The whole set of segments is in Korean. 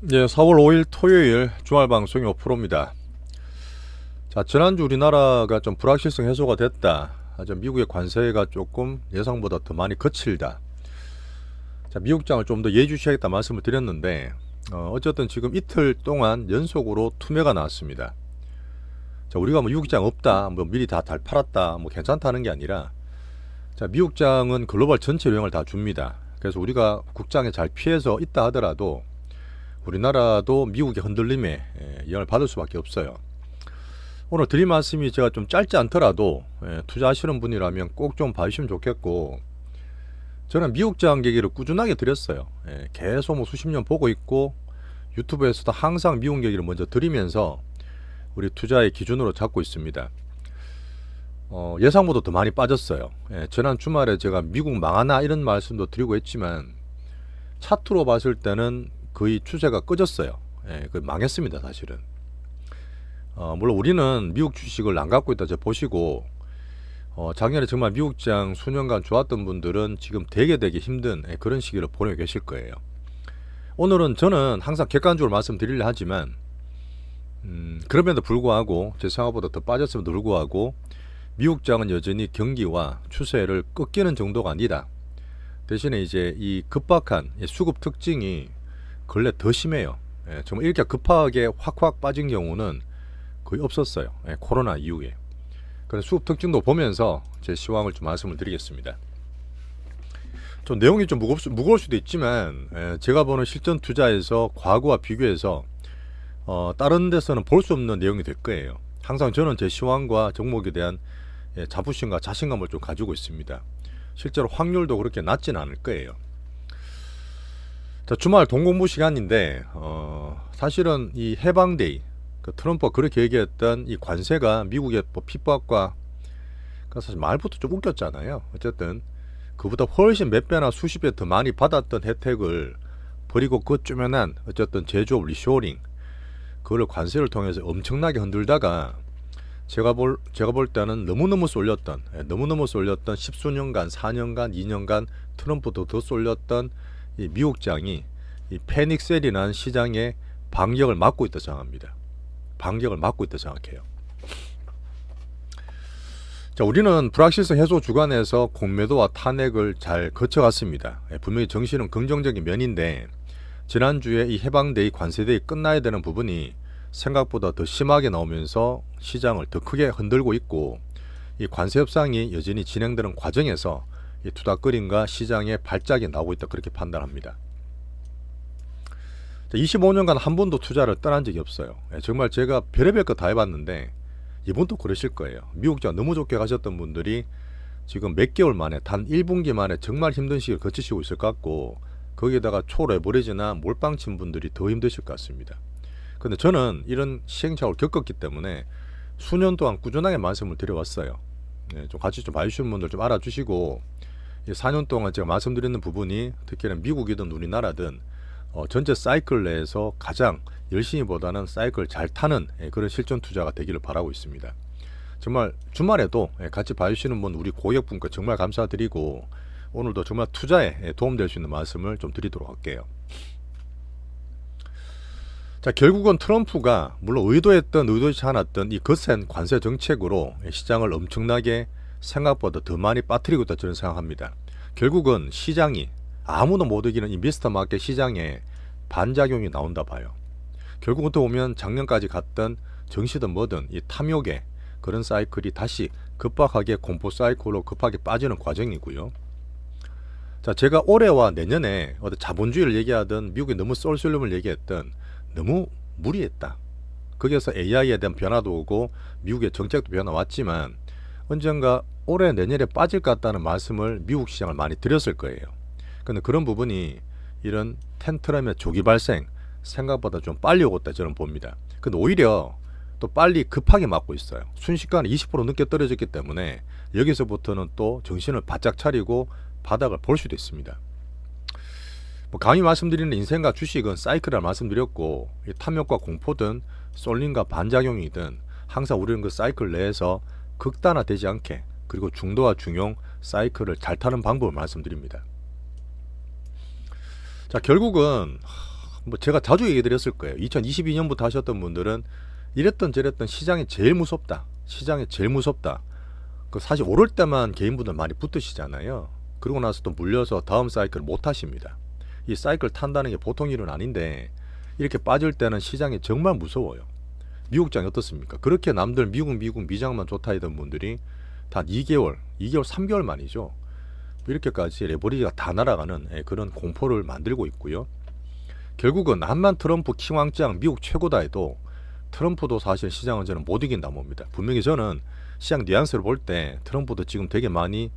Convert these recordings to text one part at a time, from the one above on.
네, 4월 5일 토요일 주말 방송이 5%입니다. 자, 지난주 우리나라가 좀 불확실성 해소가 됐다. 좀 미국의 관세가 조금 예상보다 더 많이 거칠다. 자, 미국장을 좀 더 예의주시하겠다 말씀을 드렸는데, 어쨌든 지금 이틀 동안 연속으로 투매가 나왔습니다. 자, 우리가 뭐 미국장 없다, 뭐 미리 다 잘 팔았다, 뭐 괜찮다는 게 아니라, 자, 미국장은 글로벌 전체 영향을 다 줍니다. 그래서 우리가 국장에 잘 피해서 있다 하더라도 우리나라도 미국의 흔들림에 영향을 받을 수밖에 없어요. 오늘 드릴 말씀이 제가 좀 짧지 않더라도 투자하시는 분이라면 꼭 좀 봐주시면 좋겠고, 저는 미국장 얘기를 꾸준하게 드렸어요. 계속 뭐 수십 년 보고 있고 유튜브에서도 항상 미국 얘기를 먼저 드리면서 우리 투자의 기준으로 잡고 있습니다. 예상보다 더 많이 빠졌어요. 지난 주말에 제가 미국 망하나 이런 말씀도 드리고 했지만 차트로 봤을 때는 거의 추세가 꺼졌어요. 거의 망했습니다, 사실은. 물론 우리는 미국 주식을 안 갖고 있다 보시고, 작년에 정말 미국장 수년간 좋았던 분들은 지금 되게 힘든 그런 시기를 보내고 계실 거예요. 오늘은 저는 항상 객관적으로 말씀드리려 하지만, 그럼에도 불구하고 제 생각보다 더 빠졌음에도 불구하고 미국장은 여전히 경기와 추세를 꺾이는 정도가 아니다. 대신에 이제 이 급박한 수급 특징이 근래 더 심해요. 정말 이렇게 급하게 확 빠진 경우는 거의 없었어요. 코로나 이후에. 그래서 수급 특징도 보면서 제 시황을 좀 말씀을 드리겠습니다. 좀 내용이 좀 무거울 수도 있지만, 제가 보는 실전 투자에서 과거와 비교해서 다른 데서는 볼 수 없는 내용이 될 거예요. 항상 저는 제 시황과 종목에 대한 자부심과 자신감을 좀 가지고 있습니다. 실제로 확률도 그렇게 낮지는 않을 거예요. 자, 주말 동공부 시간인데, 사실은 이 해방데이, 그 트럼프가 그렇게 얘기했던 이 관세가 미국의 뭐 핍박과, 사실 말부터 좀 웃겼잖아요. 어쨌든 그보다 훨씬 몇 배나 수십 배 더 많이 받았던 혜택을 버리고 그 쪼면한 어쨌든 제조업 리쇼링, 그걸 관세를 통해서 엄청나게 흔들다가 제가 볼 때는 너무너무 쏠렸던 10수년간, 4년간, 2년간 트럼프도 더 쏠렸던 이 미국장이 이 패닉셀이라는 시장의 반격을 막고 있다 생각합니다. 반격을 막고 있다 생각해요. 자, 우리는 불확실성 해소 주간에서 공매도와 탄핵을 잘 거쳐갔습니다. 분명히 정신은 긍정적인 면인데, 지난주에 이 해방데이, 관세데이 끝나야 되는 부분이 생각보다 더 심하게 나오면서 시장을 더 크게 흔들고 있고, 이 관세 협상이 여전히 진행되는 과정에서 이 투닥거림과 시장의 발작이 나오고 있다, 그렇게 판단합니다. 25년간 한 번도 투자를 떠난 적이 없어요. 정말 제가 별의별 거 다 해봤는데 이분도 그러실 거예요. 미국장 너무 좋게 가셨던 분들이 지금 몇 개월 만에, 단 1분기 만에 정말 힘든 시기를 거치시고 있을 것 같고, 거기에다가 초레버리지나 몰빵 친 분들이 더 힘드실 것 같습니다. 근데 저는 이런 시행착오를 겪었기 때문에 수년 동안 꾸준하게 말씀을 드려왔어요. 좀 같이 좀 봐주시는 분들 좀 알아주시고, 4년 동안 제가 말씀드리는 부분이 특히나 미국이든 우리나라든 전체 사이클 내에서 가장 열심히보다는 사이클 잘 타는 그런 실전 투자가 되기를 바라고 있습니다. 정말 주말에도 같이 봐주시는 분, 우리 고객분께 정말 감사드리고, 오늘도 정말 투자에 도움될 수 있는 말씀을 좀 드리도록 할게요. 자, 결국은 트럼프가 물론 의도했던 의도치 않았던 이 거센 관세 정책으로 시장을 엄청나게 생각보다 더 많이 빠뜨리고 있다, 저는 생각합니다. 결국은 시장이 아무도 못 이기는 이 미스터 마켓 시장에 반작용이 나온다 봐요. 결국 어떻게 보면 작년까지 갔던 정시든 뭐든 이 탐욕의 그런 사이클이 다시 급박하게 공포 사이클로 급하게 빠지는 과정이고요. 자, 제가 올해와 내년에 자본주의를 얘기하든 미국이 너무 쏠쏠름을 얘기했던 너무 무리했다. 거기에서 AI에 대한 변화도 오고 미국의 정책도 변화 왔지만 언젠가 올해 내년에 빠질 것 같다는 말씀을 미국 시장을 많이 드렸을 거예요. 근데 그런 부분이 이런 텐트럼의 조기 발생, 생각보다 좀 빨리 오고 있다, 저는 봅니다. 근데 오히려 또 빨리 급하게 맞고 있어요. 순식간에 20% 늦게 떨어졌기 때문에 여기서부터는 또 정신을 바짝 차리고 바닥을 볼 수도 있습니다. 감히 말씀드리는 인생과 주식은 사이클이라 말씀드렸고, 탐욕과 공포든 쏠림과 반작용이든 항상 우리는 그 사이클 내에서 극단화되지 않게, 그리고 중도와 중용 사이클을 잘 타는 방법을 말씀드립니다. 자, 결국은 뭐 제가 자주 얘기 드렸을 거예요. 2022년부터 하셨던 분들은 이랬던 저랬던 시장이 제일 무섭다. 시장이 제일 무섭다. 그 사실 오를 때만 개인분들 많이 붙으시잖아요. 그러고 나서 또 물려서 다음 사이클 못 하십니다. 이 사이클 탄다는 게 보통 일은 아닌데 이렇게 빠질 때는 시장이 정말 무서워요. 미국장이 어떻습니까? 그렇게 남들 미국 미장만 좋다 하던 분들이 다 2개월 3개월 만이죠. 이렇게까지 레버리지가 다 날아가는 그런 공포를 만들고 있고요. 결국은 남만 트럼프 킹왕짱 미국 최고다 해도 트럼프도 사실 시장은 저는 못 이긴다 봅니다. 분명히 저는 시장 뉘앙스를 볼 때 트럼프도 지금 되게 많이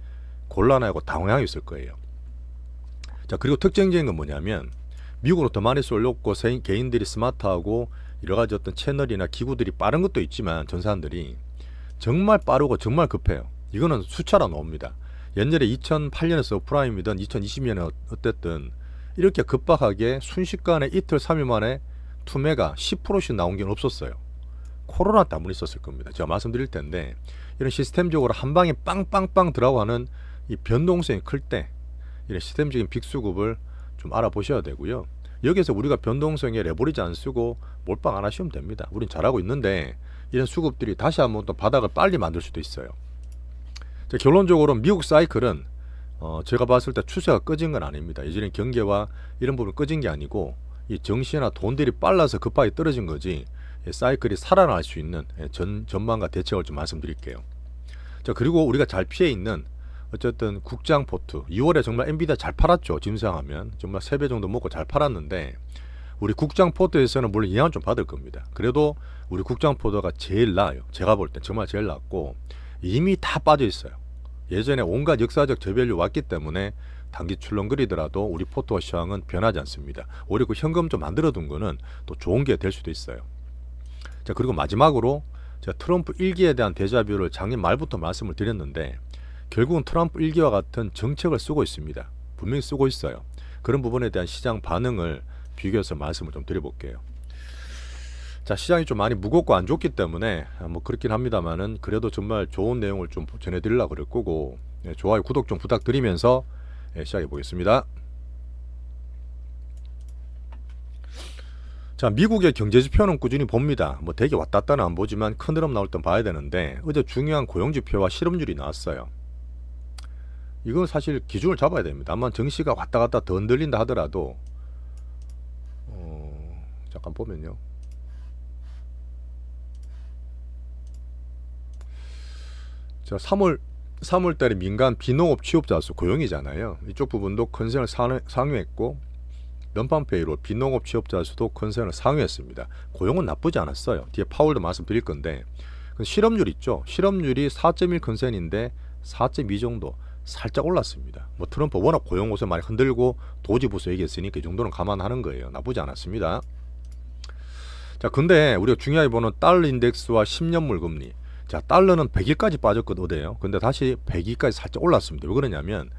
곤란하고 당황하고 있을 거예요. 자, 그리고 특징적인 건 뭐냐면 미국으로 더 많이 쏠렸고 개인들이 스마트하고 여러 가지 어떤 채널이나 기구들이 빠른 것도 있지만 전사들이 정말 빠르고 정말 급해요. 이거는 수차로 나옵니다. 옛날에 2008년에 서프라임이든 2020년에 어쨌든 이렇게 급박하게 순식간에 이틀 3일 만에 투매가 10%씩 나온 게 없었어요. 코로나 때문에 있었을 겁니다. 제가 말씀드릴 텐데 이런 시스템적으로 한 방에 빵빵빵 들어가는 이 변동성이 클 때 이런 시스템적인 빅수급을 좀 알아보셔야 되고요. 여기서 우리가 변동성에 레버리지 안 쓰고 몰빵 안 하시면 됩니다. 우린 잘하고 있는데 이런 수급들이 다시 한번 또 바닥을 빨리 만들 수도 있어요. 자, 결론적으로 미국 사이클은 제가 봤을 때 추세가 꺼진 건 아닙니다. 예전에 경계와 이런 부분 꺼진 게 아니고 이 정시나 돈들이 빨라서 급하게 떨어진 거지 사이클이 살아날 수 있는 전망과 대책을 좀 말씀드릴게요. 자, 그리고 우리가 잘 피해 있는 어쨌든 국장 포트 2월에 정말 엔비디아 잘 팔았죠. 짐승하면 정말 3배 정도 먹고 잘 팔았는데 우리 국장 포트에서는 물론 영향을 좀 받을 겁니다. 그래도 우리 국장 포트가 제일 나아요. 제가 볼 땐 정말 제일 낫고 이미 다 빠져 있어요. 예전에 온갖 역사적 저밸류 왔기 때문에 단기 출렁거리더라도 우리 포트와 시황은 변하지 않습니다. 오히려 그 현금 좀 만들어 둔 거는 또 좋은 게 될 수도 있어요. 자, 그리고 마지막으로 제가 트럼프 1기에 대한 데자뷰를 작년 말부터 말씀을 드렸는데 결국은 트럼프 1기와 같은 정책을 쓰고 있습니다. 분명히 쓰고 있어요. 그런 부분에 대한 시장 반응을 비교해서 말씀을 좀 드려볼게요. 자, 시장이 좀 많이 무겁고 안 좋기 때문에 뭐 그렇긴 합니다만은 그래도 정말 좋은 내용을 좀 전해드리려고 그럴 거고 좋아요 구독 좀 부탁드리면서 시작해 보겠습니다. 자, 미국의 경제지표는 꾸준히 봅니다. 뭐 되게 왔다 갔다는 안 보지만 큰 흐름 나올 땐 봐야 되는데 어제 중요한 고용지표와 실업률이 나왔어요. 이건 사실 기준을 잡아야 됩니다. 다만 정시가 왔다 갔다 더 흔들린다 하더라도 잠깐 보면요. 자, 3월 달에 민간 비농업 취업자 수 고용이잖아요. 이쪽 부분도 컨센을 상회했고 연판 페이롤 비농업 취업자 수도 컨센을 상회했습니다. 고용은 나쁘지 않았어요. 뒤에 파월도 말씀드릴 건데 실업률 있죠. 실업률이 4.1 컨센인데 4.2 정도 살짝 올랐습니다. 뭐 트럼프 워낙 고용 요새 많이 흔들고 도지부서 얘기했으니까 이 정도는 감안하는 거예요. 나쁘지 않았습니다. 자, 근데 우리가 중요하게 보는 달러 인덱스와 10년물 금리. 자, 달러는 100일까지 빠졌거든. 어때요? 근데 다시 100일까지 살짝 올랐습니다. 왜 그러냐면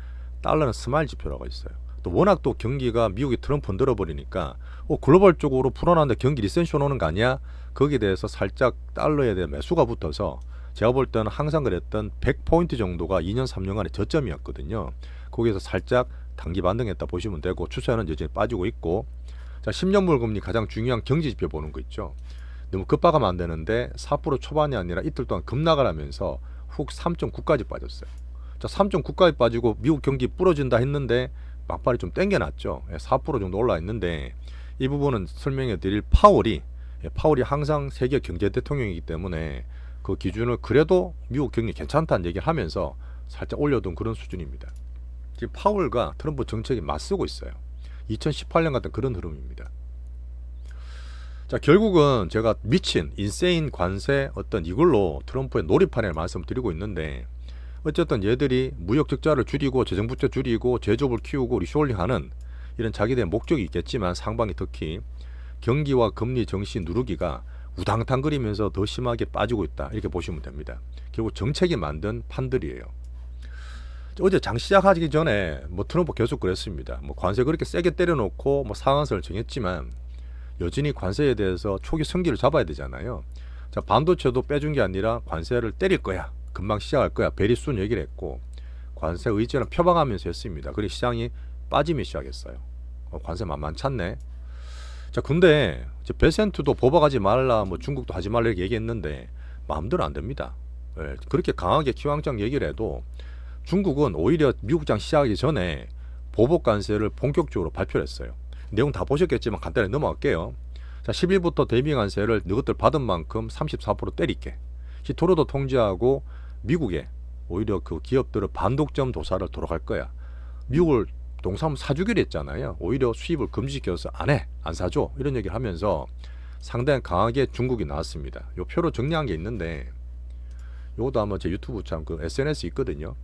달러는 스마일 지표라고 있어요. 또 워낙 또 경기가 미국이 트럼프 흔들어 버리니까 글로벌적으로 불안한데 경기 리센션 오는 거 아니야? 거기에 대해서 살짝 달러에 대한 매수가 붙어서 제가 볼 때는 항상 그랬던 100포인트 정도가 2년 3년간의 저점이었거든요. 거기에서 살짝 단기 반등했다 보시면 되고 추세는 여전히 빠지고 있고 자, 10년물 금리 가장 중요한 경제 지표 보는 거 있죠. 너무 급박하면 안 되는데 4% 초반이 아니라 이틀 동안 급락하면서 훅 3.9까지 빠졌어요. 자, 3.9까지 빠지고 미국 경기 부러진다 했는데 막판에 좀 땡겨놨죠. 4% 정도 올라 있는데 이 부분은 설명해 드릴 파월이 항상 세계 경제 대통령이기 때문에 그 기준을 그래도 미국 경기 괜찮다는 얘기를 하면서 살짝 올려둔 그런 수준입니다. 지금 파월과 트럼프 정책이 맞서고 있어요. 2018년 같은 그런 흐름입니다. 자, 결국은 제가 미친 인세인 관세 어떤 이걸로 트럼프의 놀이판을 말씀드리고 있는데 어쨌든 얘들이 무역 적자를 줄이고 재정부채 줄이고 제조업을 키우고 리쇼링하는 이런 자기들의 목적이 있겠지만 상반기 특히 경기와 금리 정시 누르기가 우당탕거리면서 더 심하게 빠지고 있다 이렇게 보시면 됩니다. 결국 정책이 만든 판들이에요. 어제 장 시작하기 전에 뭐 트럼프 계속 그랬습니다. 뭐 관세 그렇게 세게 때려놓고 뭐 상한선을 정했지만 여전히 관세에 대해서 초기 성기를 잡아야 되잖아요. 자, 반도체도 빼준 게 아니라 관세를 때릴 거야. 금방 시작할 거야. 베리순 얘기를 했고 관세 의지는 표방하면서 했습니다. 그리고 시장이 빠지기 시작했어요. 관세 만만찮네. 자, 근데 이제 베센트도 보복하지 말라, 뭐 중국도 하지 말라 이렇게 얘기했는데 마음대로 안 됩니다. 예, 그렇게 강하게 기왕장 얘기를 해도 중국은 오히려 미국장 시작하기 전에 보복 관세를 본격적으로 발표를 했어요. 내용 다 보셨겠지만 간단히 넘어갈게요. 자, 10일부터 대미 관세를 너희들 받은 만큼 34% 때릴게. 도로도 통제하고 미국에 오히려 그 기업들은 반독점 도사를 돌아갈 거야. 미국을 농산물 사주기로 했잖아요. 오히려 수입을 금지시켜서 안 해, 안 사줘 이런 얘기를 하면서 상당히 강하게 중국이 나왔습니다. 요 표로 정리한 게 있는데 요것도 아마 제 유튜브 참 그 SNS 있거든요.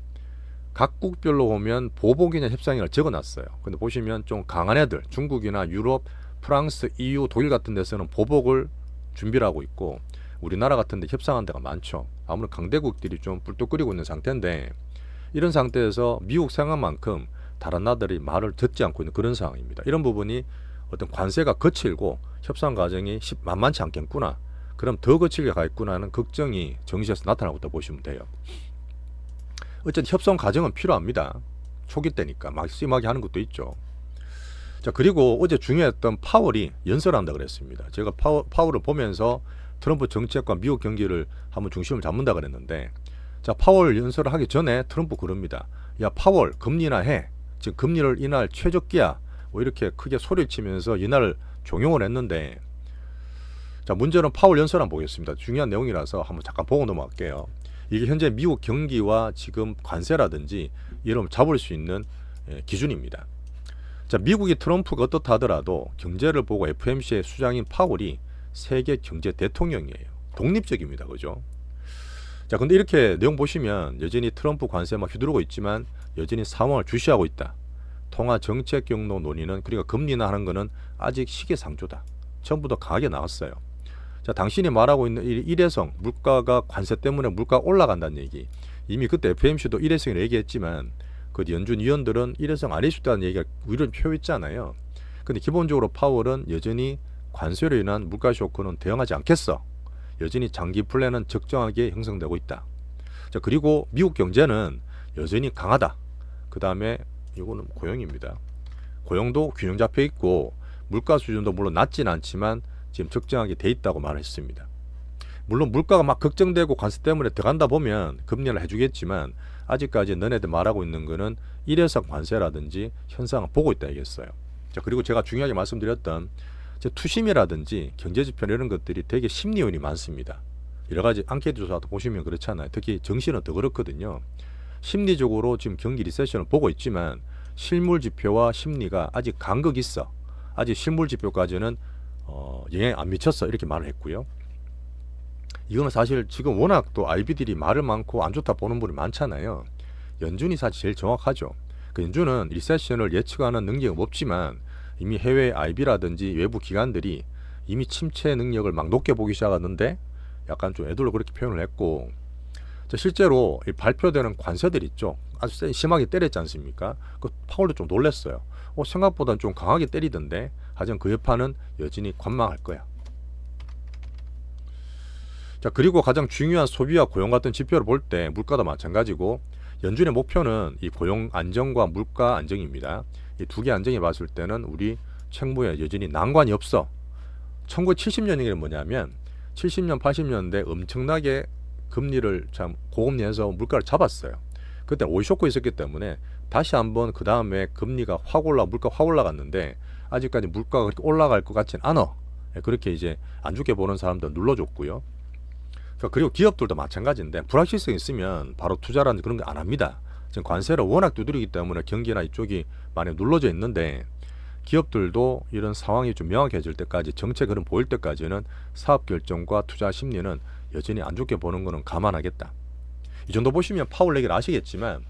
각국별로 보면 보복이냐 협상이냐 적어놨어요. 근데 보시면 좀 강한 애들, 중국이나 유럽, 프랑스, EU, 독일 같은 데서는 보복을 준비를 하고 있고 우리나라 같은 데 협상한 데가 많죠. 아무래도 강대국들이 좀 뿔뚝거리고 있는 상태인데 이런 상태에서 미국 생각만큼 다른 나라들이 말을 듣지 않고 있는 그런 상황입니다. 이런 부분이 어떤 관세가 거칠고 협상 과정이 만만치 않겠구나. 그럼 더 거칠게 가겠구나 하는 걱정이 정시에서 나타나고 있다고 보시면 돼요. 어쨌든 협상 과정은 필요합니다. 초기 때니까 막 심하게 하는 것도 있죠. 자, 그리고 어제 중요했던 파월이 연설한다 그랬습니다. 제가 파월을 보면서 트럼프 정책과 미국 경기를 한번 중심을 잡는다 그랬는데, 자, 파월 연설을 하기 전에 트럼프 그럽니다. 야, 파월 금리나 해. 지금 금리를 이날 최저기야. 뭐 이렇게 크게 소리를 치면서 이날을 종용을 했는데, 자, 문제는 파월 연설 한번 보겠습니다. 중요한 내용이라서 한번 잠깐 보고 넘어갈게요. 이게 현재 미국 경기와 지금 관세라든지 이런 잡을 수 있는 기준입니다. 자, 미국이 트럼프가 어떻다 하더라도 경제를 보고 FMC의 수장인 파월이 세계 경제 대통령이에요. 독립적입니다. 그죠? 자, 근데 이렇게 내용 보시면 여전히 트럼프 관세 막 휘두르고 있지만 여전히 상황을 주시하고 있다. 통화 정책 경로 논의는, 그러니까 금리나 하는 거는 아직 시기상조다. 처음부터 강하게 나왔어요. 자, 당신이 말하고 있는 일회성, 물가가 관세 때문에 물가가 올라간다는 얘기. 이미 그때 FMC도 일회성이라고 얘기했지만 그 연준 위원들은 일회성 안 해주다는 얘기가 이런 표했잖아요. 근데 기본적으로 파월은 여전히 관세로 인한 물가 쇼크는 대응하지 않겠어. 여전히 장기 플랜은 적정하게 형성되고 있다. 자, 그리고 미국 경제는 여전히 강하다. 그 다음에 이거는 고용입니다. 고용도 균형 잡혀 있고 물가 수준도 물론 낮진 않지만 지금 적정하게 돼 있다고 말했습니다. 물론 물가가 막 걱정되고 관세 때문에 들어간다 보면 금리를 해주겠지만 아직까지 너네들 말하고 있는 거는 일회성 관세라든지 현상을 보고 있다 얘기했어요. 자, 그리고 제가 중요하게 말씀드렸던 투심이라든지 경제지표 이런 것들이 되게 심리 요인이 많습니다. 여러 가지 앙케이트 조사도 보시면 그렇잖아요. 특히 정시는 더 그렇거든요. 심리적으로 지금 경기 리세션을 보고 있지만 실물 지표와 심리가 아직 간극이 있어. 아직 실물 지표까지는 영향 안 미쳤어 이렇게 말을 했고요. 이거는 사실 지금 워낙 또 IB들이 말을 많고 안 좋다 보는 분이 많잖아요. 연준이 사실 제일 정확하죠. 그 연준은 리세션을 예측하는 능력은 없지만 이미 해외 IB라든지 외부 기관들이 이미 침체 능력을 막 높게 보기 시작하는데 약간 좀 애들로 그렇게 표현을 했고, 실제로 이 발표되는 관세들 있죠. 아주 심하게 때렸지 않습니까? 그 파월도 좀 놀랐어요. 생각보다 좀 강하게 때리던데 하지만 그 여파는 여전히 관망할 거야. 자, 그리고 가장 중요한 소비와 고용 같은 지표를 볼 때 물가도 마찬가지고 연준의 목표는 이 고용 안정과 물가 안정입니다. 이 두 개 안정해 봤을 때는 우리 책무에 여전히 난관이 없어. 1970년이 뭐냐면 70년 80년대 엄청나게 금리를 참 고금리에서 물가를 잡았어요. 그때 오일 쇼크 있었기 때문에 다시 한번 그 다음에 금리가 물가 확 올라갔는데 아직까지 물가가 그렇게 올라갈 것 같진 않아. 그렇게 이제 안 좋게 보는 사람들 눌러줬고요. 그리고 기업들도 마찬가지인데 불확실성이 있으면 바로 투자라는 그런 거 안 합니다. 지금 관세를 워낙 두드리기 때문에 경기나 이쪽이 많이 눌러져 있는데 기업들도 이런 상황이 좀 명확해질 때까지 정책 흐름 보일 때까지는 사업 결정과 투자 심리는 여전히 안 좋게 보는 거는 감안하겠다. 이 정도 보시면 파월 얘기를 아시겠지만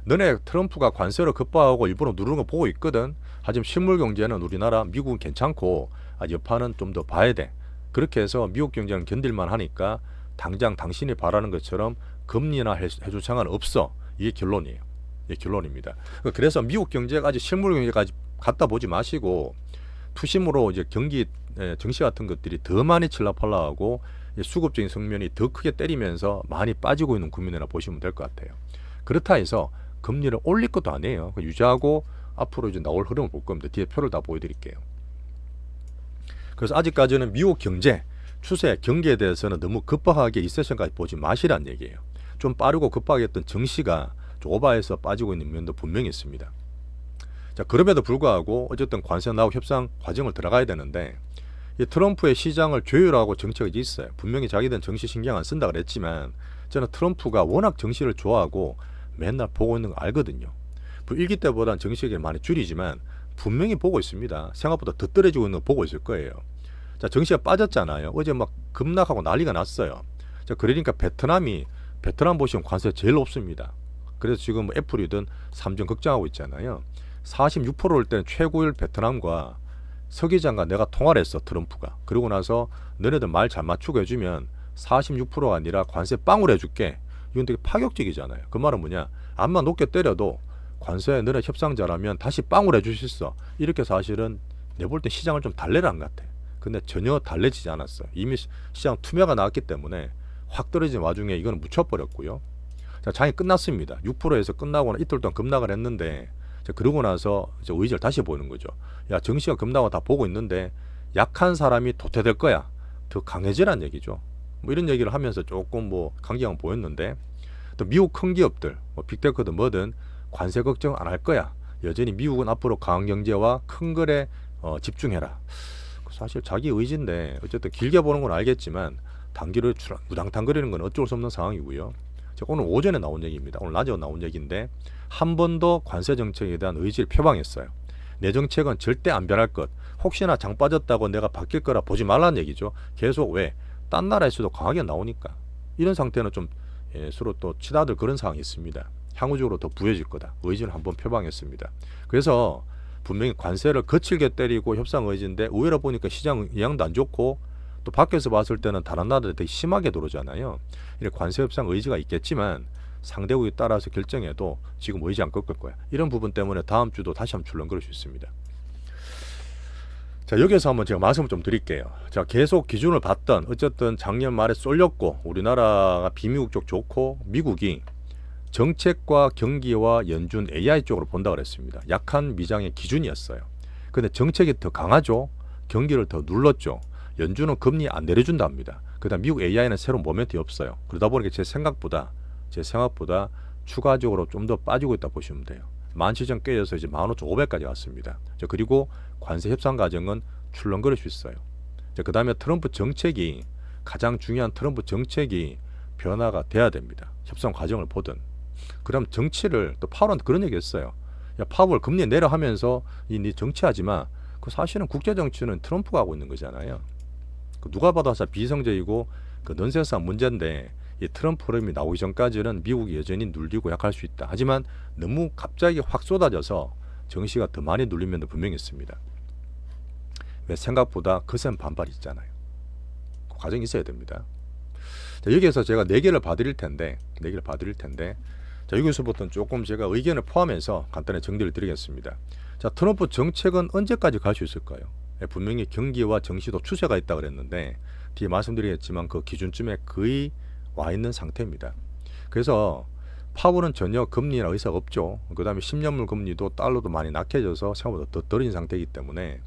너네 트럼프가 관세를 급부하고 일부러 누르는 거 보고 있거든. 하지만 실물 경제는 우리나라 미국은 괜찮고 여파는 좀 더 봐야 돼. 그렇게 해서 미국 경제는 견딜만 하니까 당장 당신이 바라는 것처럼 금리나 해줄 상관 없어. 이게 결론이에요. 이게 결론입니다. 그래서 미국 경제가 아직 실물 경제까지 갖다 보지 마시고 투심으로 이제 경기 정시 같은 것들이 더 많이 칠라팔라하고 수급적인 측면이 더 크게 때리면서 많이 빠지고 있는 국면이라 보시면 될 것 같아요. 그렇다 해서 금리를 올릴 것도 아니에요. 유지하고 앞으로 이제 나올 흐름을 볼 겁니다. 뒤에 표를 다 보여드릴게요. 그래서 아직까지는 미국 경제 추세 경기에 대해서는 너무 급박하게 리세션까지 보지 마시란 얘기예요. 좀 빠르고 급하게 했던 증시가 좀 오버해서 빠지고 있는 면도 분명히 있습니다. 자, 그럼에도 불구하고 어쨌든 관세 나고 협상 과정을 들어가야 되는데 이 트럼프의 시장을 조율하고 정책이 있어요. 분명히 자기들은 정시 신경 안 쓴다 그랬지만 저는 트럼프가 워낙 정시를 좋아하고 맨날 보고 있는 거 알거든요. 1기 때보다는 정시를 많이 줄이지만 분명히 보고 있습니다. 생각보다 더 떨어지고 있는 거 보고 있을 거예요. 자, 정시가 빠졌잖아요. 어제 막 급락하고 난리가 났어요. 자, 그러니까 베트남 보시면 관세 제일 높습니다. 그래서 지금 애플이든 삼성 걱정하고 있잖아요. 46%일 때는 최고율 베트남과 서 기장과 내가 통화를 했어, 트럼프가. 그러고 나서 너네들 말 잘 맞추고 해주면 46%가 아니라 관세 빵으로 해줄게. 이건 되게 파격적이잖아요. 그 말은 뭐냐, 암만 높게 때려도 관세에 너네 협상 잘하면 다시 빵으로 해줄 수 있어. 이렇게 사실은 내볼 때 시장을 좀 달래란 것 같아. 근데 전혀 달래지지 않았어요. 이미 시장 투매가 나왔기 때문에 확 떨어진 와중에 이거는 묻혀버렸고요. 자, 장이 끝났습니다. 6%에서 끝나고 이틀 동안 급락을 했는데, 자, 그러고 나서 이제 의지를 다시 보는 거죠. 야, 정시가 급락을 다 보고 있는데 약한 사람이 도태될 거야. 더 강해지란 얘기죠. 뭐 이런 얘기를 하면서 조금 뭐 강경함 보였는데, 또 미국 큰 기업들, 뭐 빅테크든 뭐든 관세 걱정 안 할 거야. 여전히 미국은 앞으로 강한 경제와 큰 거래 집중해라. 사실 자기 의지인데 어쨌든 길게 보는 건 알겠지만 단기로 우당탕거리는 건 어쩔 수 없는 상황이고요. 오늘 오전에 나온 얘기입니다. 오늘 낮에 나온 얘기인데 한 번 더 관세 정책에 대한 의지를 표방했어요. 내 정책은 절대 안 변할 것. 혹시나 장 빠졌다고 내가 바뀔 거라 보지 말라는 얘기죠. 계속 왜? 딴 나라에서도 강하게 나오니까. 이런 상태는 좀 서로 또 치닫을 그런 상황이 있습니다. 향후적으로 더 부해질 거다. 의지를 한번 표방했습니다. 그래서 분명히 관세를 거칠게 때리고 협상 의지인데 의외로 보니까 시장 영향도 안 좋고 또 밖에서 봤을 때는 다른 나라들 되게 심하게 들어오잖아요. 이렇게 관세 협상 의지가 있겠지만 상대국에 따라서 결정해도 지금 의지 안 꺾을 거야. 이런 부분 때문에 다음 주도 다시 한번 출렁거릴 수 있습니다. 자, 여기서 한번 제가 말씀을 좀 드릴게요. 자, 계속 기준을 봤던 어쨌든 작년 말에 쏠렸고 우리나라가 비미국 쪽 좋고 미국이 정책과 경기와 연준 AI 쪽으로 본다고 그랬습니다. 약한 미장의 기준이었어요. 근데 정책이 더 강하죠. 경기를 더 눌렀죠. 연준은 금리 안 내려준다 합니다. 그다음 미국 AI는 새로운 모멘트이 없어요. 그러다 보니까 제 생각보다 추가적으로 좀 더 빠지고 있다 보시면 돼요. 17,000 깨져서 이제 15,500까지 왔습니다. 자, 그리고 관세 협상 과정은 출렁거릴 수 있어요. 자, 그다음에 트럼프 정책이 가장 중요한 트럼프 정책이 변화가 돼야 됩니다. 협상 과정을 보든. 그럼 정치를 또 파월한테 그런 얘기했어요. 야, 파월 금리 내려 하면서 네 정치하지 마. 그 사실은 국제 정치는 트럼프가 하고 있는 거잖아요. 누가 봐도 비이성적이고 그 넌센스한 문제인데 이 트럼프 흐름이 나오기 전까지는 미국이 여전히 눌리고 약할 수 있다. 하지만 너무 갑자기 확 쏟아져서 정시가 더 많이 눌리면 분명히 있습니다. 왜? 생각보다 거센 반발이 있잖아요. 그 과정이 있어야 됩니다. 자, 여기에서 제가 4개를 봐드릴 텐데 자, 여기서부터는 조금 제가 의견을 포함해서 간단히 정리를 드리겠습니다. 자, 트럼프 정책은 언제까지 갈 수 있을까요? 분명히 경기와 정시도 추세가 있다 그랬는데 뒤에 말씀드리겠지만 그 기준쯤에 거의 와 있는 상태입니다. 그래서 파월은 전혀 금리나 의사가 없죠. 그 다음에 10년물 금리도 달러도 많이 낙해져서 생각보다 더 떨어진 상태이기 때문에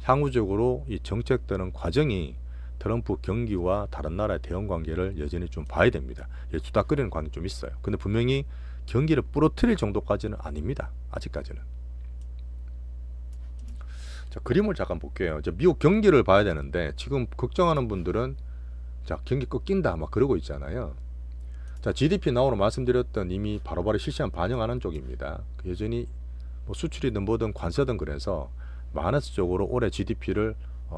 향후적으로 이 정책되는 과정이 트럼프 경기와 다른 나라의 대응 관계를 여전히 좀 봐야 됩니다. 투닥거리는 관계 좀 있어요. 근데 분명히 경기를 부러뜨릴 정도까지는 아닙니다. 아직까지는. 자, 그림을 잠깐 볼게요. 이제 미국 경기를 봐야 되는데 지금 걱정하는 분들은 자, 경기 꺾인다 막 그러고 있잖아요. 자, GDP 나오는 말씀드렸던 이미 바로바로 실시간 반영하는 쪽입니다. 여전히 뭐 수출이든 뭐든 관세든 그래서 마이너스 쪽으로 올해 GDP를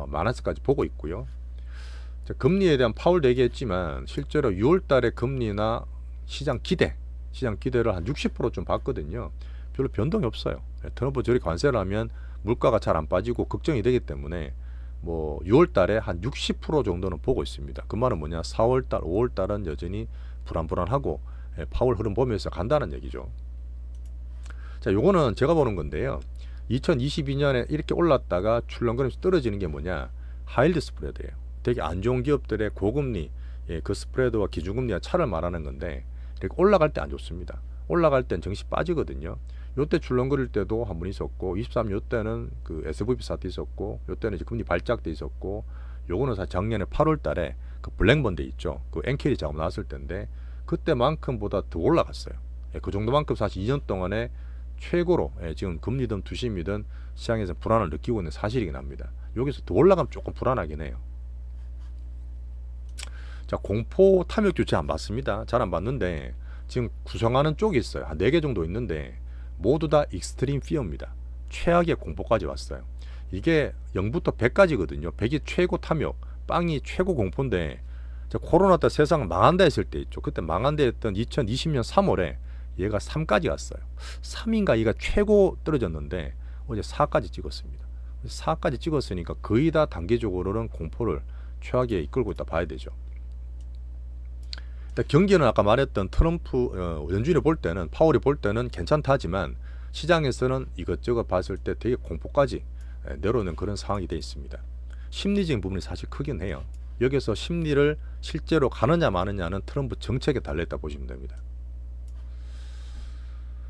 마이너스까지 보고 있고요. 자, 금리에 대한 파월도 얘기했지만 실제로 6월 달에 금리나 시장 기대를 한 60%좀 봤거든요. 별로 변동이 없어요. 트럼프 저리 관세를 하면 물가가 잘 안 빠지고 걱정이 되기 때문에 뭐 6월 달에 한 60% 정도는 보고 있습니다. 그 말은 뭐냐? 4월 달, 5월 달은 여전히 불안불안하고 파월 흐름 보면서 간다는 얘기죠. 자, 요거는 제가 보는 건데요. 2022년에 이렇게 올랐다가 출렁거리면서 떨어지는 게 뭐냐? 하이힐드 스프레드예요. 되게 안 좋은 기업들의 고금리, 그 스프레드와 기준금리와 차를 말하는 건데 이렇게 올라갈 때 안 좋습니다. 올라갈 땐 정시 빠지거든요. 요때 출렁거릴 때도 한 번 있었고 23 요때는 그 SVB 사태 있었고 요때는 이제 금리 발작 때 있었고 요거는 사실 작년에 8월 달에 그 블랙먼데 있죠. 그 엔캐리 작업 나왔을 때인데 그때만큼보다 더 올라갔어요. 예, 그 정도만큼 사실 2년 동안에 최고로 지금 금리든 투심이든 시장에서 불안을 느끼고 있는 사실이긴 합니다. 여기서 더 올라가면 조금 불안하긴 해요. 자, 공포 탐욕 주체 안 봤습니다. 잘 안 봤는데 지금 구성하는 쪽이 있어요. 한 4개 정도 있는데 모두 다 익스트림 피어입니다. 최악의 공포까지 왔어요. 이게 0부터 100까지거든요. 100이 최고 탐욕, 빵이 최고 공포인데 코로나 때 세상 망한다 했을 때 있죠. 그때 망한다 했던 2020년 3월에 얘가 3까지 갔어요. 3인가 얘가 최고 떨어졌는데 어제 4까지 찍었습니다. 4까지 찍었으니까 거의 다 단계적으로는 공포를 최악에 이끌고 있다 봐야 되죠. 경기는 아까 말했던 트럼프 연준이 볼 때는 파월이 볼 때는 괜찮다 하지만 시장에서는 이것저것 봤을 때 되게 공포까지 내려오는 그런 상황이 되어 있습니다. 심리적인 부분이 사실 크긴 해요. 여기서 심리를 실제로 가느냐 마느냐는 트럼프 정책에 달려있다 보시면 됩니다.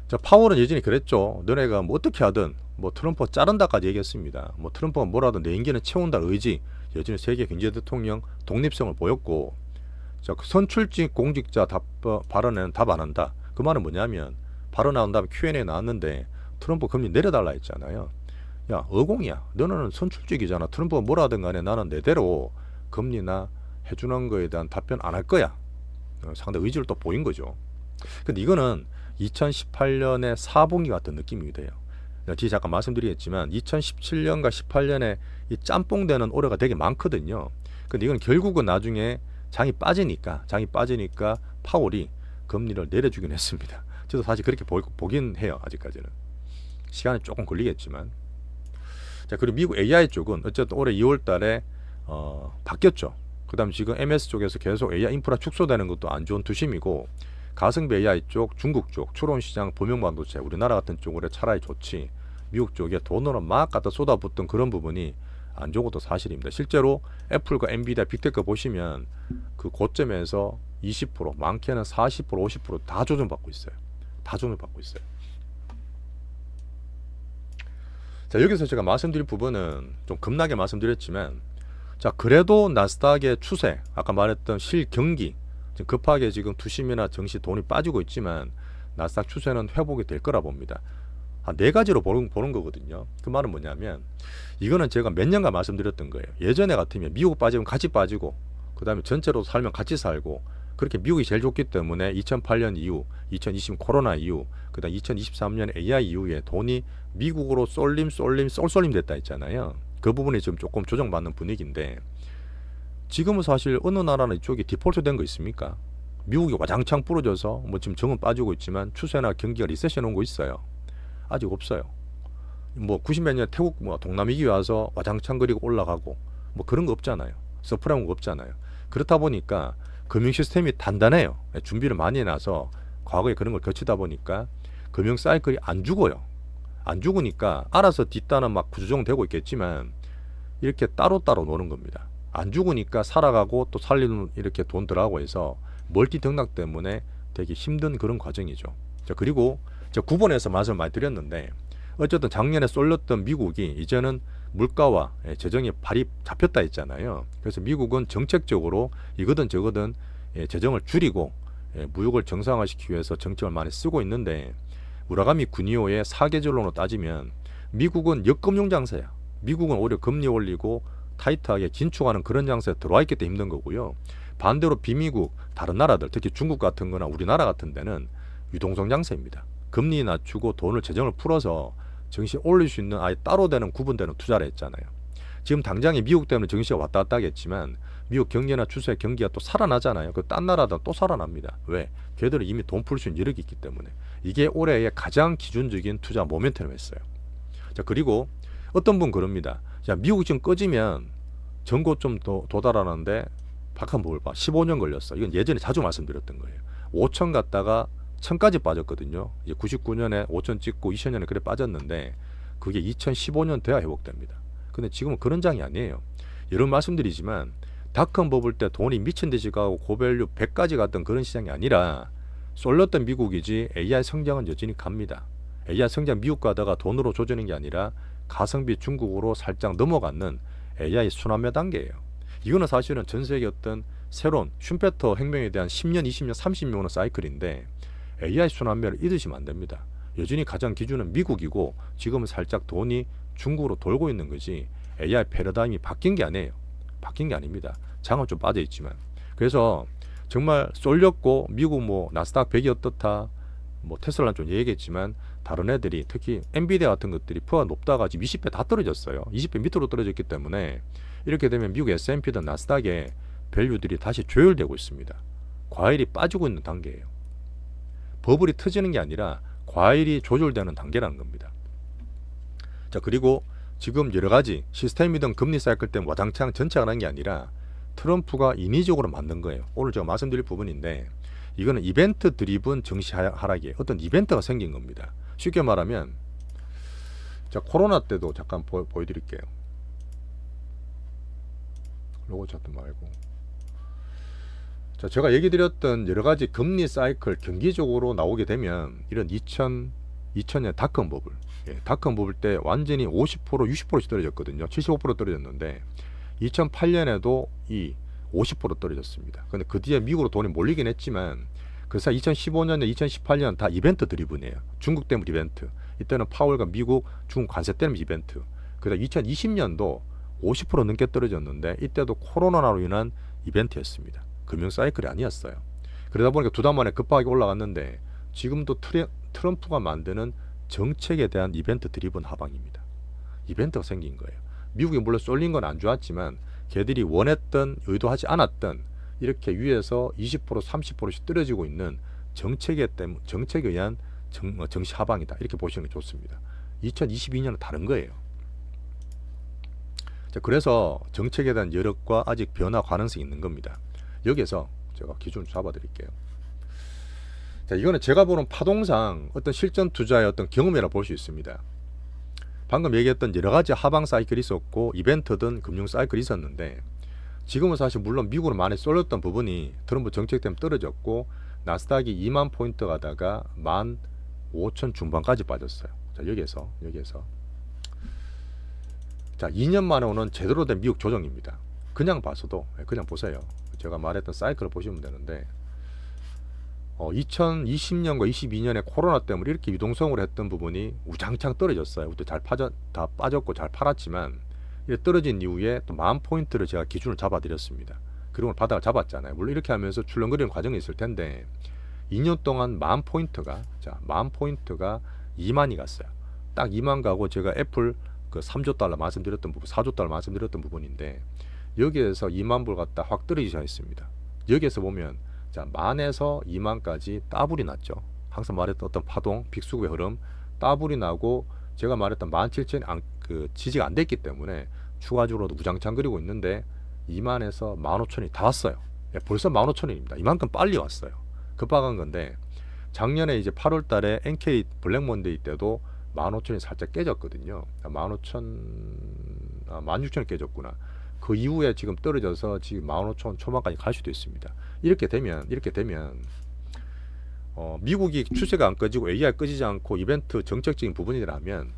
자, 파월은 여전히 그랬죠. 너네가 뭐 어떻게 하든 뭐 트럼프 자른다까지 얘기했습니다. 뭐 트럼프가 뭐라도 내 임기는 채운다 의지 여전히 세계 경제 대통령 독립성을 보였고, 자, 선출직 공직자 발언에는 답 안 한다. 그 말은 뭐냐면 발언 나온 다음에 Q&A 나왔는데 트럼프 금리 내려달라 했잖아요. 야, 어공이야. 너는 선출직이잖아. 트럼프가 뭐라든 간에 나는 내대로 금리나 해주는 거에 대한 답변 안 할 거야. 상당히 의지를 또 보인 거죠. 근데 이거는 2018년의 4분기 같은 느낌이 돼요. 뒤에 잠깐 말씀드리겠지만 2017년과 18년에 이 짬뽕되는 올해가 되게 많거든요. 근데 이건 결국은 나중에 장이 빠지니까 파월이 금리를 내려주긴 했습니다. 저도 사실 그렇게 보긴 해요. 아직까지는 시간이 조금 걸리겠지만. 자, 그리고 미국 AI 쪽은 어쨌든 올해 2월 달에 바뀌었죠. 그 다음 지금 MS 쪽에서 계속 AI 인프라 축소되는 것도 안 좋은 투심이고, 가성비 AI 쪽, 중국 쪽, 추론시장, 범용반도체, 우리나라 같은 쪽으로 차라리 좋지, 미국 쪽에 돈으로 막 갖다 쏟아붓던 그런 부분이 안 좋은 것도 사실입니다. 실제로 애플과 엔비디아, 빅테크 보시면 그 고점에서 20%, 많게는 40%, 50%다 조정받고 있어요. 다 조정받고 있어요. 자, 여기서 제가 말씀드릴 부분은 좀 급하게 말씀드렸지만, 자, 그래도 나스닥의 추세, 아까 말했던 실경기, 급하게 지금 투심이나 정시 돈이 빠지고 있지만 나스닥 추세는 회복이 될 거라 봅니다. 한 4가지로 보는 거거든요. 그 말은 뭐냐면, 이거는 제가 몇 년간 말씀드렸던 거예요. 예전에 같으면 미국 빠지면 같이 빠지고, 그 다음에 전체로 살면 같이 살고, 그렇게 미국이 제일 좋기 때문에 2008년 이후, 2020 코로나 이후, 그 다음 2023년 AI 이후에 돈이 미국으로 쏠림 됐다 했잖아요. 그 부분이 지금 조금 조정받는 분위기인데, 지금은 사실 어느 나라는 이쪽이 디폴트 된 거 있습니까? 미국이 와장창 부러져서 뭐 지금 정은 빠지고 있지만 추세나 경기가 리세션 온 거 있어요? 아직 없어요. 뭐 90몇 년 태국 뭐 동남위기 와서 와장창 그리고 올라가고 뭐 그런 거 없잖아요. 서프라임 거 없잖아요. 그렇다 보니까 금융 시스템이 단단해요. 준비를 많이 해놔서 과거에 그런 걸 거치다 보니까 금융 사이클이 안 죽어요. 안 죽으니까 알아서 뒷단은 막 구조정되고 있겠지만 이렇게 따로따로 노는 겁니다. 안 죽으니까 살아가고 또 살리는 이렇게 돈 들어가고 해서 멀티 등락 때문에 되게 힘든 그런 과정이죠. 자, 그리고 제가 9번에서 말씀을 많이 드렸는데, 어쨌든 작년에 쏠렸던 미국이 이제는 물가와 재정의 발이 잡혔다 했잖아요. 그래서 미국은 정책적으로 이거든 저거든 재정을 줄이고 무역을 정상화시키기 위해서 정책을 많이 쓰고 있는데, 무라가미 구니오의 사계절론으로 따지면 미국은 역금융 장세야. 미국은 오히려 금리 올리고 타이트하게 긴축하는 그런 장세에 들어와 있기 때문에 힘든 거고요. 반대로 비미국 다른 나라들, 특히 중국 같은 거나 우리나라 같은 데는 유동성 장세입니다. 금리 낮추고 돈을 재정을 풀어서 정시 올릴 수 있는 아예 따로 되는 구분되는 투자를 했잖아요. 지금 당장에 미국 때문에 정시가 왔다 갔다 하겠지만 미국 경제나 추세 경기가 또 살아나잖아요. 그 딴 나라도 또 살아납니다. 왜? 걔들은 이미 돈 풀 수 있는 여력이 있기 때문에. 이게 올해의 가장 기준적인 투자 모멘텀을 했어요. 자, 그리고 어떤 분 그럽니다. 자, 미국 지금 꺼지면 전고 좀 더 도달하는데 박한 뭘 봐. 15년 걸렸어. 이건 예전에 자주 말씀드렸던 거예요. 5천 갔다가 1000까지 빠졌거든요. 이제 99년에 5천 찍고 2000년에 그래 빠졌는데 그게 2015년 돼야 회복됩니다. 근데 지금은 그런 장이 아니에요. 여러 말씀드리지만 닷컴 버블 때 돈이 미친 듯이 가고 고밸류 100까지 갔던 그런 시장이 아니라 쏠렸던 미국이지 AI 성장은 여전히 갑니다. AI 성장 미국 가다가 돈으로 조지는 게 아니라 가성비 중국으로 살짝 넘어가는 AI 순환매 단계예요. 이거는 사실은 전 세계 어떤 새로운 슈페터 혁명에 대한 10년, 20년, 30년 오는 사이클인데 AI 순환매를 잊으시면 안 됩니다. 여전히 가장 기준은 미국이고 지금은 살짝 돈이 중국으로 돌고 있는 거지 AI 패러다임이 바뀐 게 아니에요. 바뀐 게 아닙니다. 장은 좀 빠져 있지만. 그래서 정말 쏠렸고 미국 뭐 나스닥 100이 어떻다 뭐 테슬라는 좀 얘기했지만 다른 애들이 특히 엔비디아 같은 것들이 퍼가 높다가 지금 20배 다 떨어졌어요. 20배 밑으로 떨어졌기 때문에 이렇게 되면 미국 S&P든 나스닥의 밸류들이 다시 조율되고 있습니다. 과일이 빠지고 있는 단계예요. 버블이 터지는 게 아니라 과일이 조절되는 단계라는 겁니다. 자, 그리고 지금 여러 가지 시스템이든 금리 사이클 때문에 와장창 전체가 난 게 아니라 트럼프가 인위적으로 만든 거예요. 오늘 제가 말씀드릴 부분인데 이거는 이벤트 드리븐 증시 하락이에요. 어떤 이벤트가 생긴 겁니다. 쉽게 말하면 자, 코로나 때도 잠깐 보여드릴게요. 로고 차트 말고 자, 제가 얘기 드렸던 여러 가지 금리 사이클 경기적으로 나오게 되면 이런 2000년 닷컴 버블 닷컴 버블 때 완전히 50% 60%씩 떨어졌거든요. 75% 떨어졌는데 2008년에도 이 50% 떨어졌습니다. 근데 그 뒤에 미국으로 돈이 몰리긴 했지만 그 사이 2015년에 2018년 다 이벤트 드리븐이에요. 중국 때문에 이벤트. 이때는 파월과 미국, 중국 관세 때문에 이벤트. 그다음 2020년도 50% 넘게 떨어졌는데 이때도 코로나로 인한 이벤트였습니다. 금융 사이클이 아니었어요. 그러다 보니까 두 달 만에 급하게 올라갔는데 지금도 트럼프가 만드는 정책에 대한 이벤트 드리븐 하방입니다. 이벤트가 생긴 거예요. 미국이 물론 쏠린 건 안 좋았지만 걔들이 원했던 의도하지 않았던 이렇게 위에서 20% 30%씩 떨어지고 있는 정책에 의한 정시 하방이다. 이렇게 보시는 게 좋습니다. 2022년은 다른 거예요. 자, 그래서 정책에 대한 여력과 아직 변화 가능성이 있는 겁니다. 여기에서 제가 기준을 잡아 드릴게요. 자, 이거는 제가 보는 파동상 어떤 실전 투자의 어떤 경험이라 볼 수 있습니다. 방금 얘기했던 여러 가지 하방 사이클이 있었고 이벤트든 금융 사이클이 있었는데 지금은 사실 물론 미국으로 많이 쏠렸던 부분이 트럼프 정책 때문에 떨어졌고 나스닥이 2만 포인트 가다가 15,000 중반까지 빠졌어요. 자, 여기에서 자, 2년 만에 오는 제대로 된 미국 조정입니다. 그냥 봐서도 그냥 보세요. 제가 말했던 사이클을 보시면 되는데 2020년과 22년에 코로나 때문에 이렇게 유동성으로 했던 부분이 우장창 떨어졌어요. 그때 다 빠졌고 잘 팔았지만 이렇게 떨어진 이후에 또 10,000포인트를 제가 기준을 잡아드렸습니다. 그리고 바닥을 잡았잖아요. 물론 이렇게 하면서 출렁거리는 과정이 있을 텐데 2년 동안 10,000포인트가 2만이 갔어요. 딱 2만 가고 제가 애플 그 3조 달러 말씀드렸던 부분, 4조 달러 말씀드렸던 부분인데 여기에서 2만 불 갔다 확 떨어지기 시작했습니다. 여기에서 보면 자, 10,000에서 2만까지 따블이 났죠. 항상 말했던 어떤 파동, 빅수급의 흐름, 따블이 나고 제가 말했던 17,000 그 지지가 안 됐기 때문에 추가적으로도 우장창 그리고 있는데 2만에서 15,000이 다 왔어요. 벌써 15,000원입니다. 이만큼 빨리 왔어요. 급박한 건데 작년에 이제 8월 달에 NK 블랙몬데이 때도 15,000이 살짝 깨졌거든요. 16,000이 깨졌구나. 그 이후에 지금 떨어져서 지금 15,000 초반까지 갈 수도 있습니다. 이렇게 되면 미국이 추세가 안 꺼지고 AI 꺼지지 않고 이벤트 정책적인 부분이라면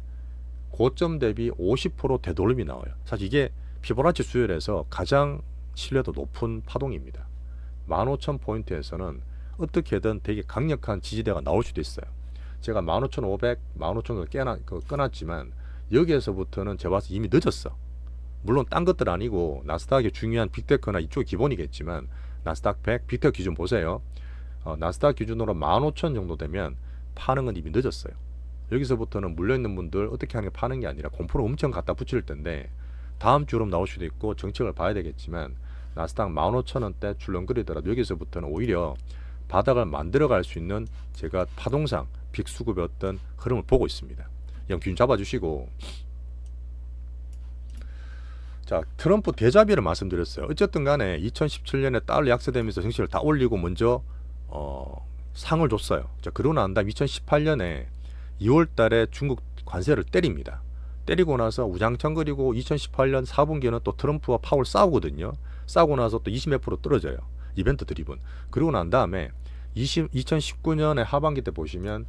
고점 대비 50% 되돌림이 나와요. 사실 이게 피보나치 수열에서 가장 신뢰도 높은 파동입니다. 15,000포인트에서는 어떻게든 되게 강력한 지지대가 나올 수도 있어요. 제가 15,500, 15,000을 끊었지만 여기에서부터는 제가 봐서 이미 늦었어. 물론 딴 것들 아니고 나스닥의 중요한 빅테크나 이쪽이 기본이겠지만 나스닥 100 빅테크 기준 보세요. 나스닥 기준으로 15,000 정도 되면 파는 건 이미 늦었어요. 여기서부터는 물려있는 분들 어떻게 하는 게 파는 게 아니라 공포를 엄청 갖다 붙일 텐데 다음 주로 나올 수도 있고 정책을 봐야 되겠지만 나스닥 15,000원대 출렁거리더라도 여기서부터는 오히려 바닥을 만들어갈 수 있는 제가 파동상 빅수급의 어떤 흐름을 보고 있습니다. 그냥 균 잡아주시고 자, 트럼프 대자비를 말씀드렸어요. 어쨌든 간에 2017년에 달러 약세되면서 증시를 다 올리고 먼저 상을 줬어요. 자, 그러고 난 다음 2018년에 2월 달에 중국 관세를 때립니다. 때리고 나서 우장창거리고 2018년 4분기는 또 트럼프와 파월 싸우거든요. 싸우고 나서 또 20몇 프로 떨어져요. 이벤트 드리븐. 그러고 난 다음에 2019년에 하반기 때 보시면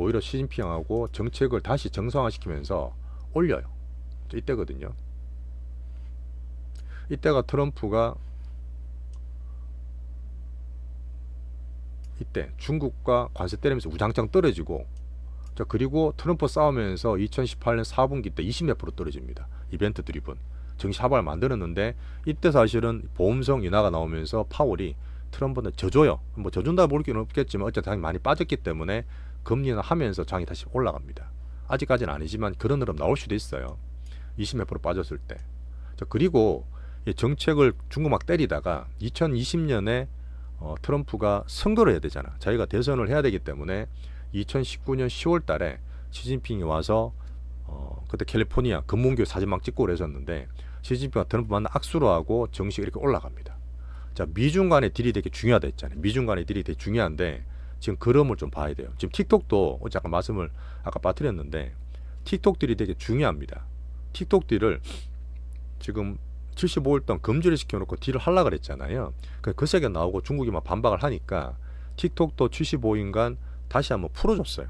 오히려 시진핑하고 정책을 다시 정상화시키면서 올려요. 이때거든요. 이때가 트럼프가 이때 중국과 관세 때리면서 우장창 떨어지고, 자 그리고 트럼프 싸우면서 2018년 4분기 때 20몇 프로 떨어집니다. 이벤트 드리븐 정시 하방을 만들었는데, 이때 사실은 보험성 인하가 나오면서 파월이 트럼프는 져줘요. 뭐 져준다 볼 게 없겠지만 어쨌든 당이 많이 빠졌기 때문에 금리 인하하면서 장이 다시 올라갑니다. 아직까지는 아니지만 그런 흐름 나올 수도 있어요. 20몇 프로 빠졌을 때. 자 그리고 이 정책을 중국 막 때리다가 2020년에 트럼프가 선거를 해야 되잖아. 자기가 대선을 해야 되기 때문에 2019년 10월 달에 시진핑이 와서 그때 캘리포니아 금문교 사진 막 찍고 그랬었는데, 시진핑과 트럼프 만나 악수로 하고 정식 이렇게 올라갑니다. 자 미중 간의 딜이 되게 중요하다 했잖아요. 미중 간의 딜이 되게 중요한데 지금 그럼을 좀 봐야 돼요. 지금 틱톡도 어제 아까 말씀을 아까 빠뜨렸는데 틱톡 딜이 되게 중요합니다. 틱톡 딜을 지금 75일 동안 금지를 시켜놓고 딜을 하려고 그랬잖아요. 그 세게 나오고 중국이 막 반박을 하니까 틱톡도 75일간 다시 한번 풀어줬어요.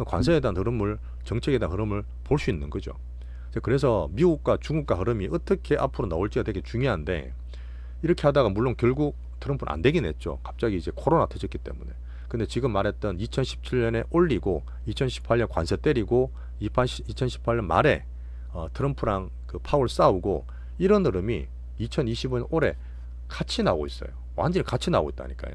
관세에 대한 흐름을, 정책에 대한 흐름을 볼 수 있는 거죠. 그래서 미국과 중국과 흐름이 어떻게 앞으로 나올지가 되게 중요한데, 이렇게 하다가 물론 결국 트럼프는 안 되긴 했죠. 갑자기 이제 코로나 터졌기 때문에. 근데 지금 말했던 2017년에 올리고 2018년 관세 때리고 2018년 말에 트럼프랑 그 파월 싸우고, 이런 흐름이 2025년 올해 같이 나오고 있어요. 완전히 같이 나오고 있다니까요.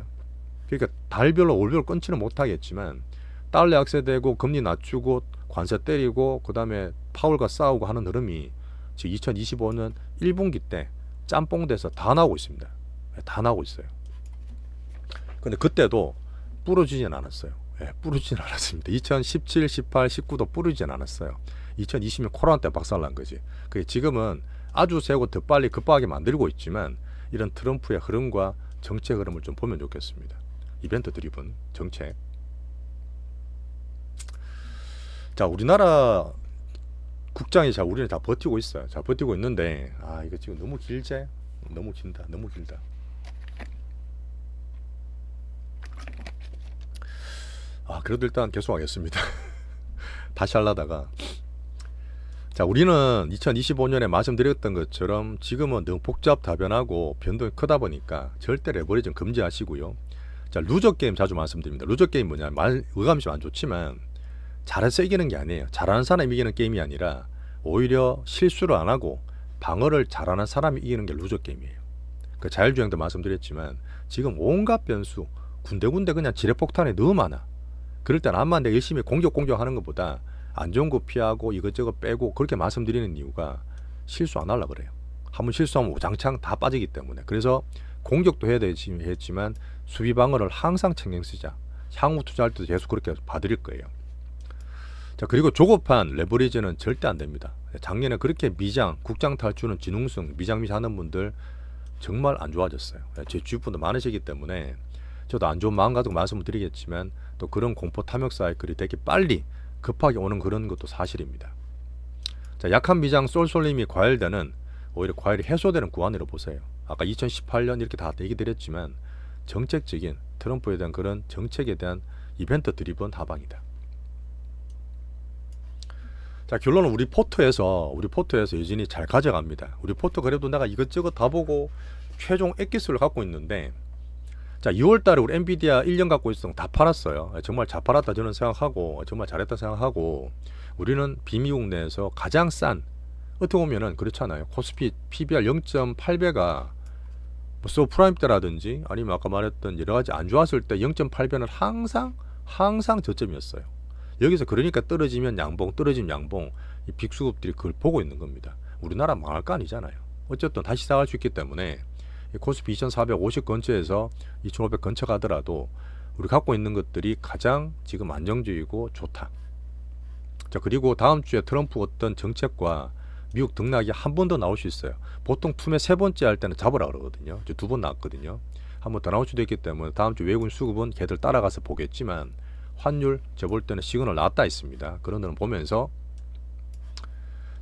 그러니까 달별로 월별로 끊지는 못하겠지만 달러 약세되고 금리 낮추고 관세 때리고 그다음에 파월과 싸우고 하는 흐름이 지금 2025년 1분기 때 짬뽕 돼서 다 나오고 있습니다. 다 나오고 있어요. 근데 그때도 부러지진 않았어요. 부러지진 않았습니다. 2017, 18, 19도 부러지진 않았어요. 2020년 코로나 때 박살난 거지. 그게 지금은 아주 세고 더 빨리 급하게 만들고 있지만, 이런 트럼프의 흐름과 정책 흐름을 좀 보면 좋겠습니다. 이벤트 드리븐 정책. 자 우리나라 국장이 자 우리는 다 버티고 있어요. 잘 버티고 있는데 이거 지금 너무 길지? 너무 긴다. 너무 길다. 그래도 일단 계속 하겠습니다. 다시 하려다가, 자 우리는 2025년에 말씀드렸던 것처럼 지금은 너무 복잡다변하고 변동이 크다 보니까 절대 레버리지는 금지하시고요. 자 루저 게임 자주 말씀드립니다. 루저 게임 뭐냐, 말 의감이 좀 안 좋지만 잘해서 이기는 게 아니에요. 잘하는 사람이 이기는 게임이 아니라 오히려 실수를 안 하고 방어를 잘하는 사람이 이기는 게 루저 게임이에요. 그 자율주행도 말씀드렸지만 지금 온갖 변수, 군데군데 그냥 지뢰폭탄이 너무 많아. 그럴 땐 암만 내가 열심히 공격하는 것보다 안 좋은 거 피하고 이것저것 빼고 그렇게 말씀드리는 이유가 실수 안 하려고 그래요. 한번 실수하면 우장창 다 빠지기 때문에. 그래서 공격도 해야 되지만 수비 방어를 항상 신경 쓰자. 향후 투자할 때도 계속 그렇게 봐드릴 거예요. 자 그리고 조급한 레버리지는 절대 안 됩니다. 작년에 그렇게 국장 탈주는 진흥성, 미장 하는 분들 정말 안 좋아졌어요. 제 주위 분들 많으시기 때문에 저도 안 좋은 마음 가지고 말씀을 드리겠지만, 또 그런 공포 탐욕 사이클이 되게 빨리 급하게 오는 그런 것도 사실입니다. 자 약한 미장 쏠쏠림이 과열되는, 오히려 과열이 해소되는 구간으로 보세요. 아까 2018년 이렇게 다 얘기 드렸지만 정책적인 트럼프에 대한 그런 정책에 대한 이벤트 드리븐 하방이다. 자 결론은 우리 포트에서 여전히 잘 가져갑니다. 우리 포트 그래도 내가 이것저것 다 보고 최종 엑기스를 갖고 있는데, 자 2월달에 우리 엔비디아 1년 갖고 있었던 다 팔았어요. 정말 잘 팔았다 저는 생각하고, 정말 잘했다 생각하고, 우리는 비미국 내에서 가장 싼, 어떻게 보면은 그렇잖아요. 코스피 PBR 0.8배가 뭐 서프라임 때라든지 아니면 아까 말했던 여러 가지 안 좋았을 때 0.8배는 항상 저점이었어요. 여기서 그러니까 떨어지면 양봉, 떨어지면 양봉, 이 빅수급들이 그걸 보고 있는 겁니다. 우리나라 망할 거 아니잖아요. 어쨌든 다시 시작할 수 있기 때문에 이 코스피 2450 근처에서 2500 근처 가더라도 우리 갖고 있는 것들이 가장 지금 안정적이고 좋다. 자 그리고 다음 주에 트럼프 어떤 정책과 미국 등락이 한 번 더 나올 수 있어요. 보통 품에 3번째 할 때는 잡으라 그러거든요. 2번 나왔거든요. 한 번 더 나올 수도 있기 때문에 다음 주 외국인 수급은 걔들 따라가서 보겠지만, 환율 제볼 때는 시그널 나왔다 있습니다. 그런 데는 보면서,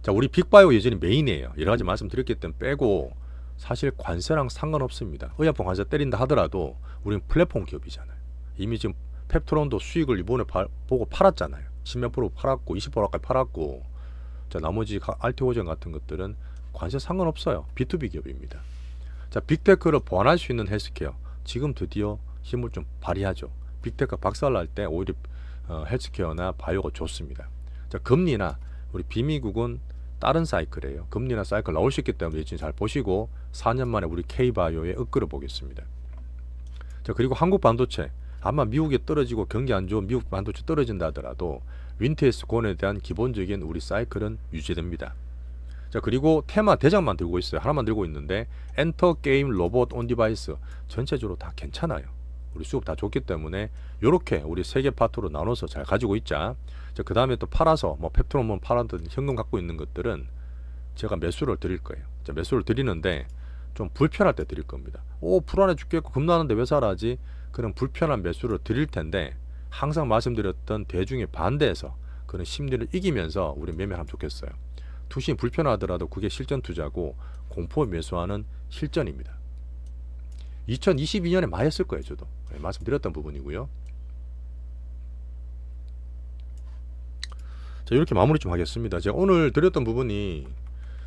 자 우리 빅바이오 여전히 메인이에요. 여러 가지 말씀드렸기 때문에 빼고 사실 관세랑 상관없습니다. 의약품 관세 때린다 하더라도 우리는 플랫폼 기업이잖아요. 이미 지금 펩트론도 수익을 이번에 보고 팔았잖아요. 10몇 프로 팔았고 20%까지 팔았고, 자, 나머지 알테오젠 같은 것들은 관세 상관없어요. B2B 기업입니다. 자, 빅테크를 보완할 수 있는 헬스케어, 지금 드디어 힘을 좀 발휘하죠. 빅테크 박살날 때 오히려 헬스케어나 바이오가 좋습니다. 자, 금리나 우리 비미국은 다른 사이클이에요. 금리나 사이클 나올 수 있기 때문에 지금 잘 보시고 4년 만에 우리 K바이오의 업그레이드 보겠습니다. 자, 그리고 한국 반도체, 아마 미국이 떨어지고 경기 안 좋은 미국 반도체 떨어진다 하더라도 윈테스 곤에 대한 기본적인 우리 사이클은 유지됩니다. 자, 그리고 테마 대장만 들고 있어요. 하나만 들고 있는데 엔터 게임 로봇 온 디바이스 전체적으로 다 괜찮아요. 우리 수급 다 좋기 때문에 요렇게 우리 세 개 파트로 나눠서 잘 가지고 있자. 자, 그 다음에 또 팔아서 뭐 펩트론몬 팔았든 현금 갖고 있는 것들은 제가 매수를 드릴 거예요. 자, 매수를 드리는데 좀 불편할 때 드릴 겁니다. 오, 불안해 죽겠고 겁나는데 왜 사라지? 그런 불편한 매수를 드릴 텐데, 항상 말씀드렸던 대중의 반대에서 그런 심리를 이기면서 우리 매매하면 좋겠어요. 투심이 불편하더라도 그게 실전 투자고 공포 매수하는 실전입니다. 2022년에 많이 했을 거예요. 저도 말씀드렸던 부분이고요. 자, 이렇게 마무리 좀 하겠습니다. 제가 오늘 드렸던 부분이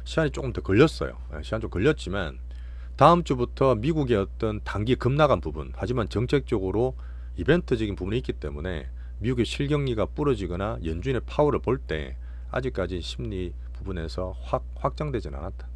시간이 조금 더 걸렸어요. 시간 좀 걸렸지만 다음 주부터 미국의 어떤 단기 급락한 부분, 하지만 정책적으로 이벤트적인 부분이 있기 때문에 미국의 실격리가 부러지거나 연준의 파워를 볼 때 아직까지 심리 부분에서 확장되지는 않았다.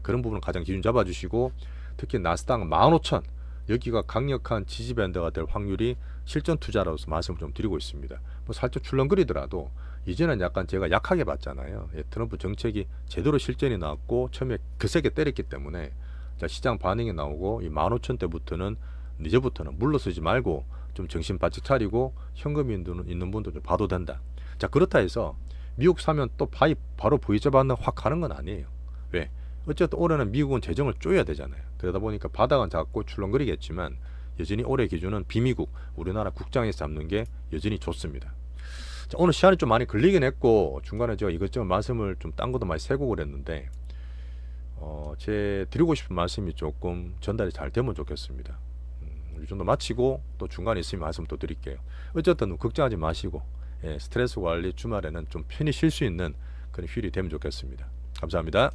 그런 부분을 가장 기준 잡아주시고, 특히 나스닥 15,000 여기가 강력한 지지밴드가 될 확률이 실전 투자로서 말씀을 좀 드리고 있습니다. 뭐 살짝 출렁거리더라도 이제는 약간 제가 약하게 봤잖아요. 트럼프 정책이 제대로 실전이 나왔고 처음에 거세게 때렸기 때문에 자, 시장 반응이 나오고 이 15,000대부터는 이제부터는 물러서지 말고 좀 정신 바짝 차리고 현금 있는 분도 좀 봐도 된다. 자, 그렇다 해서 미국 사면 또 바로 V자 반응 확 가는 건 아니에요. 왜? 어쨌든 올해는 미국은 재정을 쪼여야 되잖아요. 그러다 보니까 바닥은 작고 출렁거리겠지만 여전히 올해 기준은 비미국, 우리나라 국장에서 잡는 게 여전히 좋습니다. 자, 오늘 시간이 좀 많이 걸리긴 했고 중간에 제가 이것저것 말씀을 좀 딴 것도 많이 세고 그랬는데 제 드리고 싶은 말씀이 조금 전달이 잘 되면 좋겠습니다. 이 정도 마치고 또 중간에 있으면 말씀 또 드릴게요. 어쨌든 걱정하지 마시고 스트레스 관리 주말에는 좀 편히 쉴 수 있는 그런 휴일이 되면 좋겠습니다. 감사합니다.